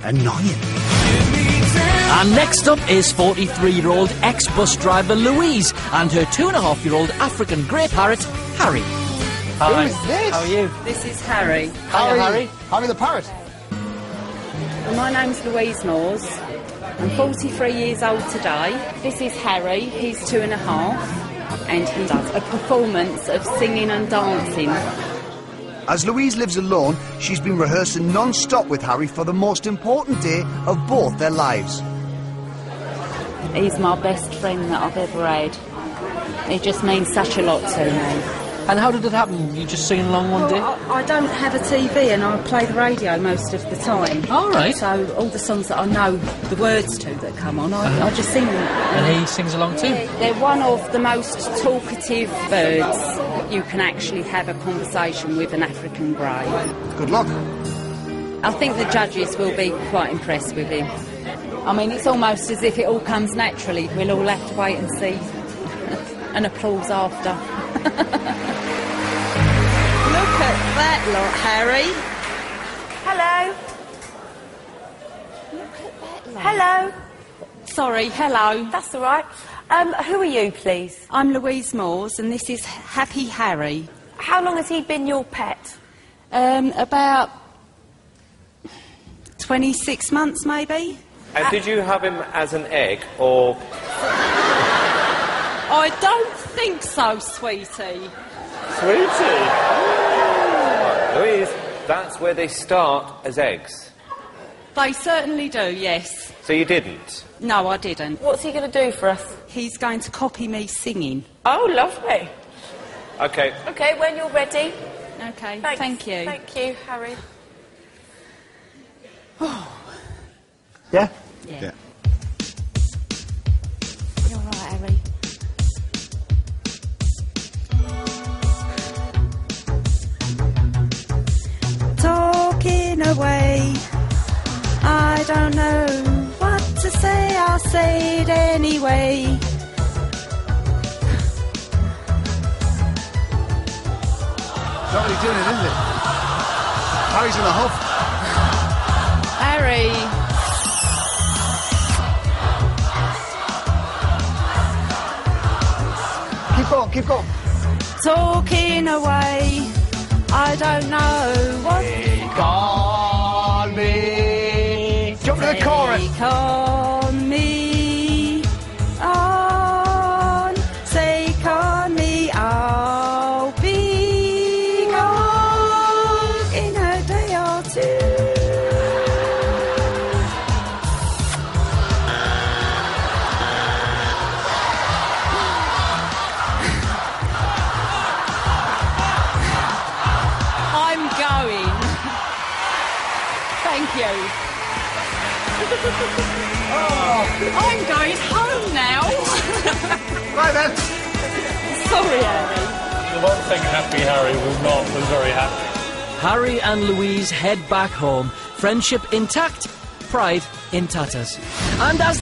annoying. And next up is 43-year-old ex-bus driver Louise and her 2.5-year-old African grey parrot, Harry. Hi. Who is this? How are you? This is Harry. Harry. Harry the parrot. Well, my name's Louise Moores. I'm 43 years old today. This is Harry. He's 2.5, and he does a performance of singing and dancing. As Louise lives alone, she's been rehearsing non-stop with Harry for the most important day of both their lives. He's my best friend that I've ever had. He just means such a lot to me. And how did it happen? You just singing along one day? I don't have a TV and I play the radio most of the time. All right. So all the songs that I know the words to that come on, I just sing them. And he sings along too? Yeah, they're one of the most talkative birds. You can actually have a conversation with an African grey. Good luck. I think the judges will be quite impressed with him. I mean, it's almost as if it all comes naturally. We'll all have to wait and see. And applause after. Look at that lot, Harry. Hello. Look at that lot. Hello. Sorry, hello. That's all right. Who are you, please? I'm Louise Moores, and this is Happy Harry. How long has he been your pet? About 26 months, maybe. And did you have him as an egg, or...? I don't think so, sweetie. Sweetie? Right, Louise, that's where they start as eggs. They certainly do, yes. So you didn't? No, I didn't. What's he going to do for us? He's going to copy me singing. Oh, lovely. OK. OK, when you're ready. OK, Thanks. thank you. Thank you, Harry. Yeah? Yeah. You're all right, Harry. Talking away, I don't know what to say, I'll say it anyway. It's already doing it, isn't it? Harry's in a huff. Harry. Keep going, keep going. Talking away, I don't know what Call me. Jump to the chorus. take on me. On, take on me, I'll be gone in a day or two. I'm going. Thank you. I'm going home now. Right then. Sorry, Harry. The one thing Happy Harry was not was very happy. Harry and Louise head back home. Friendship intact, pride in tatters. And as